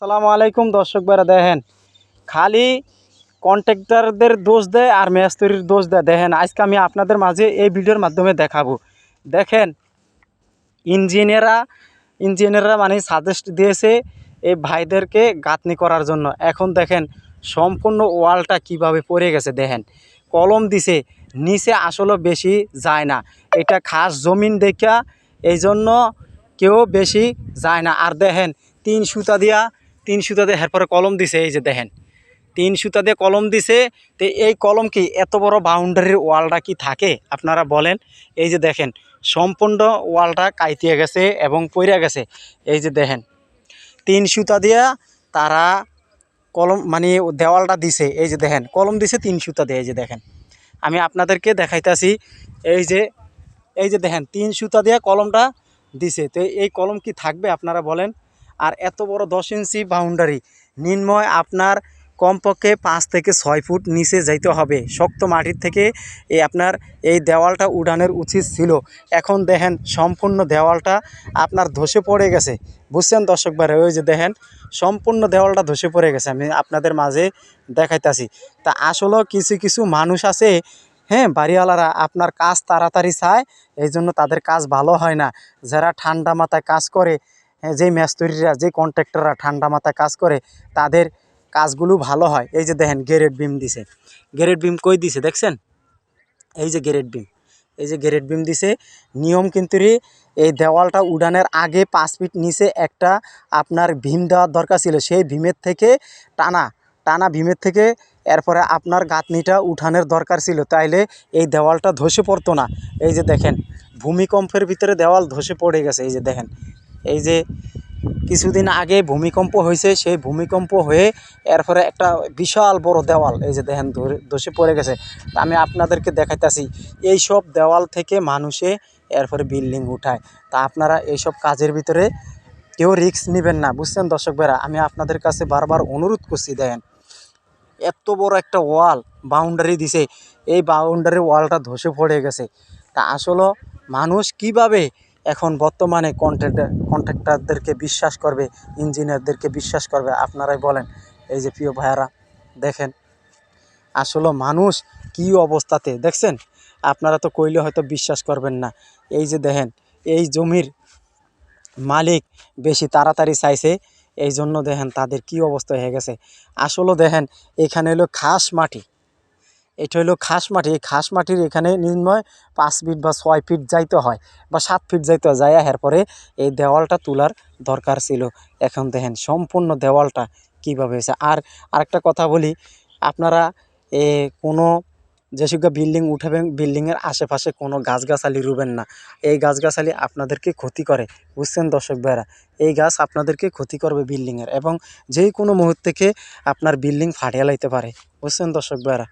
আসসালামু আলাইকুম দর্শক ভাইরা, দেখেন খালি কন্ট্রাক্টরদের দোষ দেয় আর মিস্ত্রির দোষ দেয়। দেখেন আজকে আমি আপনাদের মাঝে এই ভিডিওর মাধ্যমে দেখাবো। দেখেন ইঞ্জিনিয়াররা ইঞ্জিনিয়াররা মানে সাজেস্ট দিয়েছে এই ভাইদেরকে গাঁথনি করার জন্য। এখন দেখেন সম্পূর্ণ ওয়ালটা কিভাবে পড়ে গেছে। দেখেন কলম দিছে, নিচে আসলে বেশি যায় না, এটা খাস জমিন দেখা এই জন্য কেউ বেশি যায় না। আর দেখেন তিন সুতা দিয়ে এরপরে কলম দিছে, এই যে দেখেন তিন সুতা দিয়ে কলম দিছে। তো এই কলম কি এত বড় বাউন্ডারির ওয়ালটা কি থাকে আপনারা বলেন? এই যে দেখেন সম্পূর্ণ ওয়ালটা কাইতিয়ে গেছে এবং পইরা গেছে। এই যে দেখেন তিন সুতা দিয়া তারা কলম মানে দেওয়ালটা দিছে। এই যে দেখেন কলম দিছে তিন সুতা দিয়ে। এই যে দেখেন আমি আপনাদেরকে দেখাইতাছি। এই যে দেখেন তিন সুতা দিয়ে কলমটা দিছে। তো এই কলম কি থাকবে আপনারা বলেন? আর এত বড় 10 ইঞ্চি বাউন্ডারি নিম্নয় আপনার কমপক্ষে 5 থেকে 6 ফুট নিচে যাইতে হবে শক্ত মাটির থেকে। আপনার এই দেওয়ালটা উঠানের উচিত ছিল। এখন দেখেন সম্পূর্ণ দেওয়ালটা আপনার ধসে পড়ে গেছে, বুঝছেন দর্শক ভাইরা? ওই যে দেখেন সম্পূর্ণ দেওয়ালটা ধসে পড়ে গেছে, আমি আপনাদের মাঝে দেখাইতাছি। তা আসলেও কিছু কিছু মানুষ আছে, হ্যাঁ, বাড়িওয়ালারা আপনার কাজ তাড়াতাড়ি চায়, এই জন্য তাদের কাজ ভালো হয় না। যারা ঠান্ডা মাথায় কাজ করে, হ্যাঁ, যেই মিস্ত্রিরা যে কন্ট্রাক্টররা ঠান্ডা মাথায় কাজ করে তাদের কাজগুলো ভালো হয়। এই যে দেখেন গ্রেড বিম দিছে। গ্রেড বিম কই দিছে দেখছেন? এই যে গ্রেড বিম, এই যে গ্রেড বিম দিছে। নিয়ম কিন্তু এই দেওয়ালটা উড়ানের আগে 5 ফিট নিচে একটা আপনার ভীম দেওয়ার দরকার ছিল। সেই ভীমের থেকে টানা টানা ভীমের থেকে এরপরে আপনার গাঁথনিটা উঠানের দরকার ছিল, তাইলে এই দেওয়ালটা ধসে পড়তো না। এই যে দেখেন ভূমিকম্পের ভিতরে দেওয়াল ধসে পড়ে গেছে। এই যে দেখেন এই যে কিছুদিন আগে ভূমিকম্প হয়েছে, সেই ভূমিকম্প হয়ে এরপরে একটা বিশাল বড় দেওয়াল এই যে দেখেন ধসে পড়ে গেছে। আমি আপনাদেরকে দেখাইতেছি এইসব দেওয়াল থেকে মানুষে এরপরে বিল্ডিং উঠায়। তা আপনারা এইসব কাজের ভিতরে কেউ রিস্ক নেবেন না, বুঝছেন দর্শক ভাইরা? আমি আপনাদের কাছে বারবার অনুরোধ করছি। দেখেন এত বড় একটা ওয়াল বাউন্ডারি দিছে, এই বাউন্ডারি ওয়ালটা ধসে পড়ে গেছে। তা আসলে মানুষ কিভাবে এখন বর্তমানে কন্ট্রাক্টরদেরকে বিশ্বাস করবে, ইঞ্জিনিয়ারদেরকে বিশ্বাস করবে আপনারাই বলেন? এই যে প্রিয় ভাইয়ারা দেখেন আসলে মানুষ কি অবস্থাতে দেখছেন। আপনারা তো কইলে হয়তো বিশ্বাস করবেন না। এই যে দেখেন এই জমির মালিক বেশি তাড়াতাড়ি চাইছে, এই জন্য দেখেন তাদের কি অবস্থা হয়ে গেছে। আসলে দেখেন এখানে হলো খাস মাটি, এটা হলো খাস মাটি। এই খাস মাটির এখানে নিম্নয় 5 ফিট বা 6 ফিট যাইতে হয় বা 7 ফিট যাইতে হয়। যাইয়া এরপরে এই দেওয়ালটা তোলার দরকার ছিল। এখন দেখেন সম্পূর্ণ দেওয়ালটা কীভাবে হয়েছে। আর আরেকটা কথা বলি, আপনারা কোনো যেসব বিল্ডিং উঠাবেন বিল্ডিংয়ের আশেপাশে কোনো গাছগাছালি রুবেন না। এই গাছগাছালি আপনাদেরকে ক্ষতি করে, বুঝছেন দর্শক ভাইরা? এই গাছ আপনাদেরকে ক্ষতি করবে বিল্ডিংয়ের, এবং যে কোনো মুহূর্ত থেকে আপনার বিল্ডিং ফাটিয়ে লাইতে পারে, বুঝছেন দর্শক ভাইরা?